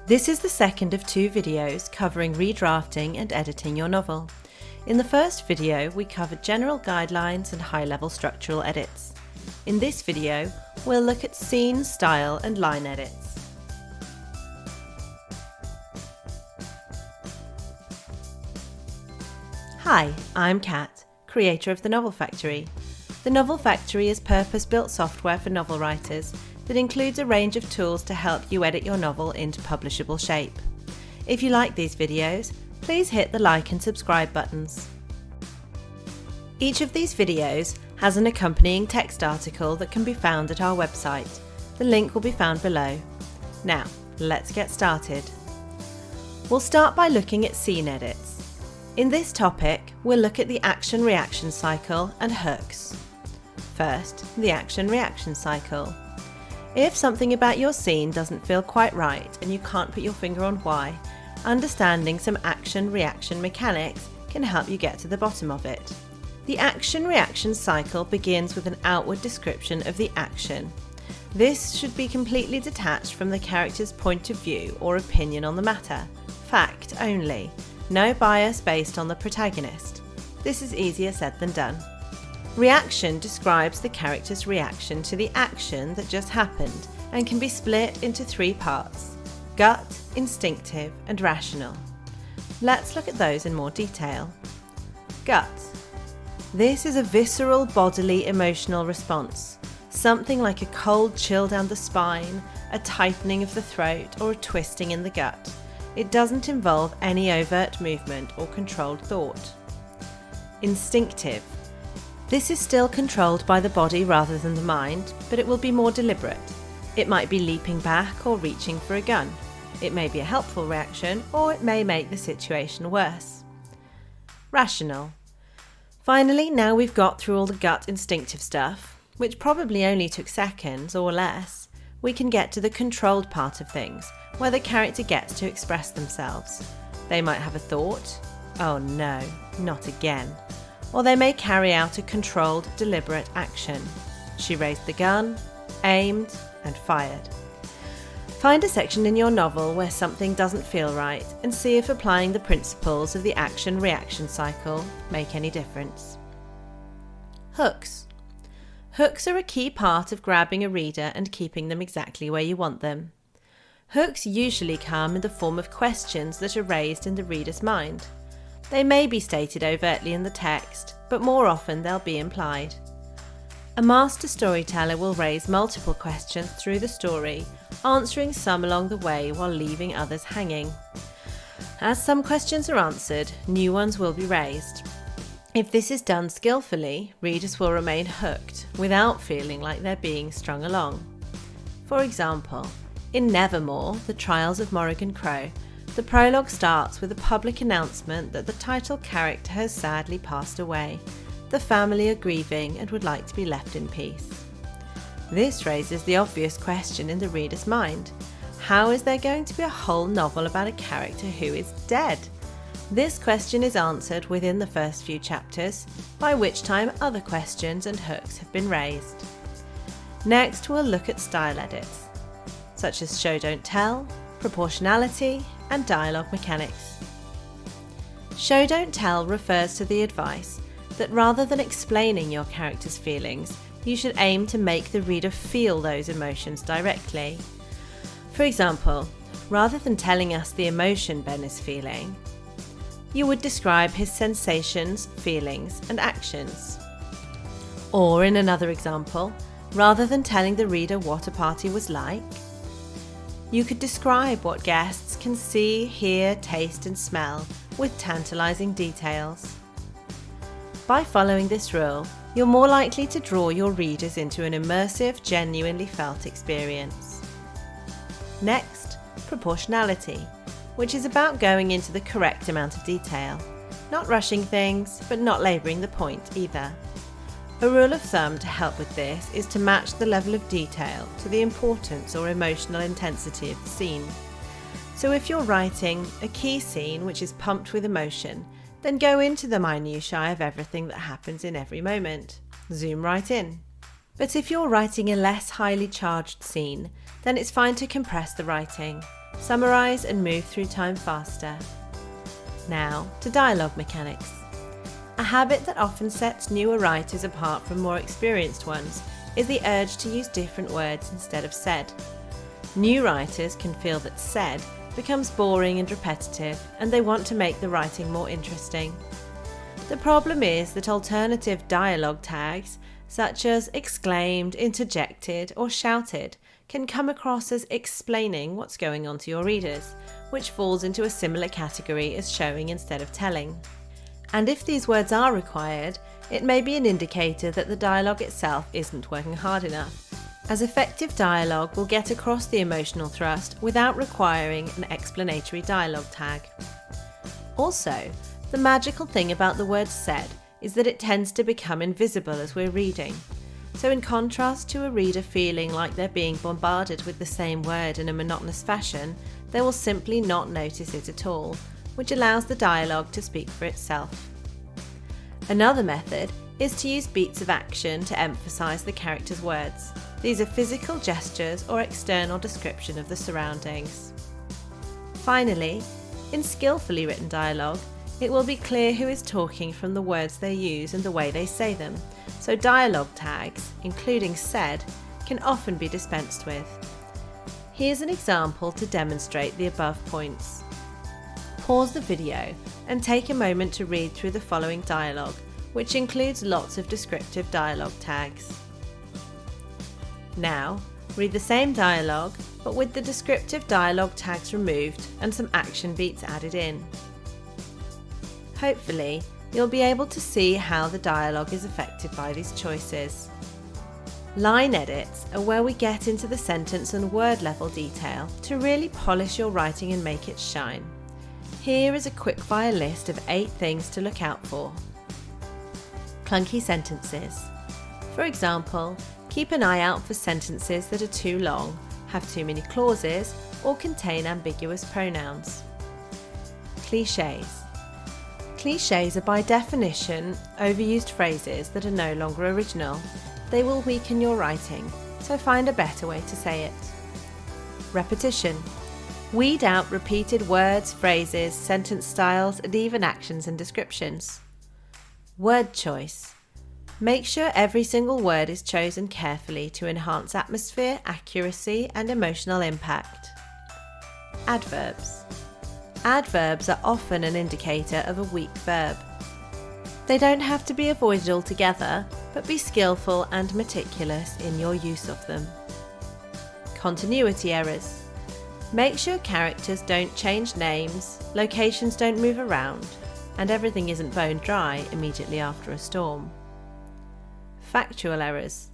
This is the second of 2 videos covering redrafting and editing your novel. In the first video, we covered general guidelines and high-level structural edits. In this video, we'll look at scene, style, and line edits. Hi, I'm Kat, creator of The Novel Factory. The Novel Factory is purpose-built software for novel writers that includes a range of tools to help you edit your novel into publishable shape. If you like these videos, please hit the like and subscribe buttons. Each of these videos has an accompanying text article that can be found at our website. The link will be found below. Now, let's get started. We'll start by looking at scene edits. In this topic, we'll look at the action-reaction cycle and hooks. First, the action-reaction cycle. If something about your scene doesn't feel quite right and you can't put your finger on why, understanding some action-reaction mechanics can help you get to the bottom of it. The action-reaction cycle begins with an outward description of the action. This should be completely detached from the character's point of view or opinion on the matter. Fact only. No bias based on the protagonist. This is easier said than done. Reaction describes the character's reaction to the action that just happened and can be split into 3 parts: gut, instinctive, and rational. Let's look at those in more detail. Gut. This is a visceral, bodily, emotional response. Something like a cold chill down the spine, a tightening of the throat, or a twisting in the gut. It doesn't involve any overt movement or controlled thought. Instinctive. This is still controlled by the body rather than the mind, but it will be more deliberate. It might be leaping back or reaching for a gun. It may be a helpful reaction, or it may make the situation worse. Rational. Finally, now we've got through all the gut instinctive stuff, which probably only took seconds or less, we can get to the controlled part of things, where the character gets to express themselves. They might have a thought, oh no, not again. Or they may carry out a controlled, deliberate action. She raised the gun, aimed, and fired. Find a section in your novel where something doesn't feel right and see if applying the principles of the action-reaction cycle make any difference. Hooks. Hooks are a key part of grabbing a reader and keeping them exactly where you want them. Hooks usually come in the form of questions that are raised in the reader's mind. They may be stated overtly in the text, but more often they'll be implied. A master storyteller will raise multiple questions through the story, answering some along the way while leaving others hanging. As some questions are answered, new ones will be raised. If this is done skillfully, readers will remain hooked without feeling like they're being strung along. For example, in Nevermore, The Trials of Morrigan Crow, the prologue starts with a public announcement that the title character has sadly passed away. The family are grieving and would like to be left in peace. This raises the obvious question in the reader's mind: how is there going to be a whole novel about a character who is dead? This question is answered within the first few chapters, by which time other questions and hooks have been raised. Next, we'll look at style edits, such as show don't tell, proportionality, and dialogue mechanics. Show don't tell refers to the advice that rather than explaining your character's feelings, you should aim to make the reader feel those emotions directly. For example, rather than telling us the emotion Ben is feeling, you would describe his sensations, feelings, and actions. Or in another example, rather than telling the reader what a party was like, you could describe what guests can see, hear, taste, and smell with tantalizing details. By following this rule, you're more likely to draw your readers into an immersive, genuinely felt experience. Next, proportionality, which is about going into the correct amount of detail, not rushing things, but not labouring the point either. A rule of thumb to help with this is to match the level of detail to the importance or emotional intensity of the scene. So if you're writing a key scene which is pumped with emotion, then go into the minutiae of everything that happens in every moment. Zoom right in. But if you're writing a less highly charged scene, then it's fine to compress the writing, summarise and move through time faster. Now to dialogue mechanics. A habit that often sets newer writers apart from more experienced ones is the urge to use different words instead of said. New writers can feel that said becomes boring and repetitive, and they want to make the writing more interesting. The problem is that alternative dialogue tags, such as exclaimed, interjected, or shouted, can come across as explaining what's going on to your readers, which falls into a similar category as showing instead of telling. And if these words are required, it may be an indicator that the dialogue itself isn't working hard enough, as effective dialogue will get across the emotional thrust without requiring an explanatory dialogue tag. Also, the magical thing about the word said is that it tends to become invisible as we're reading. So in contrast to a reader feeling like they're being bombarded with the same word in a monotonous fashion, they will simply not notice it at all, which allows the dialogue to speak for itself. Another method is to use beats of action to emphasise the character's words. These are physical gestures or external description of the surroundings. Finally, in skillfully written dialogue, it will be clear who is talking from the words they use and the way they say them, so dialogue tags, including said, can often be dispensed with. Here's an example to demonstrate the above points. Pause the video and take a moment to read through the following dialogue, which includes lots of descriptive dialogue tags. Now, read the same dialogue, but with the descriptive dialogue tags removed and some action beats added in. Hopefully, you'll be able to see how the dialogue is affected by these choices. Line edits are where we get into the sentence and word level detail to really polish your writing and make it shine. Here is a quickfire list of 8 things to look out for. Clunky sentences. For example, keep an eye out for sentences that are too long, have too many clauses, or contain ambiguous pronouns. Clichés. Clichés are by definition overused phrases that are no longer original. They will weaken your writing, so find a better way to say it. Repetition. Weed out repeated words, phrases, sentence styles, and even actions and descriptions. Word choice. Make sure every single word is chosen carefully to enhance atmosphere, accuracy, and emotional impact. Adverbs. Adverbs are often an indicator of a weak verb. They don't have to be avoided altogether, but be skillful and meticulous in your use of them. Continuity errors. Make sure characters don't change names, locations don't move around, and everything isn't bone dry immediately after a storm. Factual errors.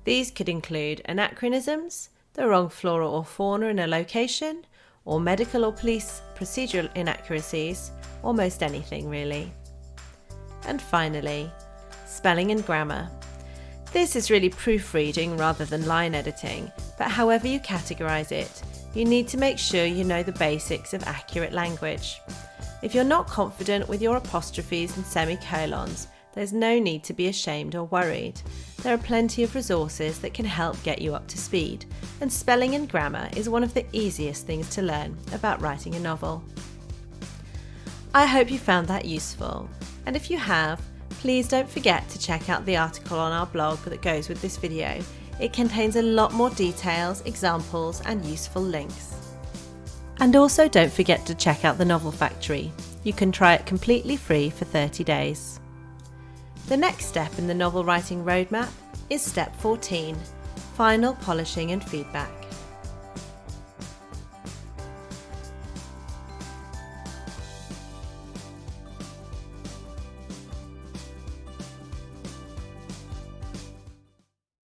These could include anachronisms, the wrong flora or fauna in a location, or medical or police procedural inaccuracies, or most anything really. And finally, spelling and grammar. This is really proofreading rather than line editing, but however you categorise it, you need to make sure you know the basics of accurate language. If you're not confident with your apostrophes and semicolons, there's no need to be ashamed or worried. There are plenty of resources that can help get you up to speed, and spelling and grammar is one of the easiest things to learn about writing a novel. I hope you found that useful, and if you have, please don't forget to check out the article on our blog that goes with this video. It contains a lot more details, examples, and useful links. And also don't forget to check out the Novel Factory. You can try it completely free for 30 days. The next step in the novel writing roadmap is step 14, final polishing and feedback.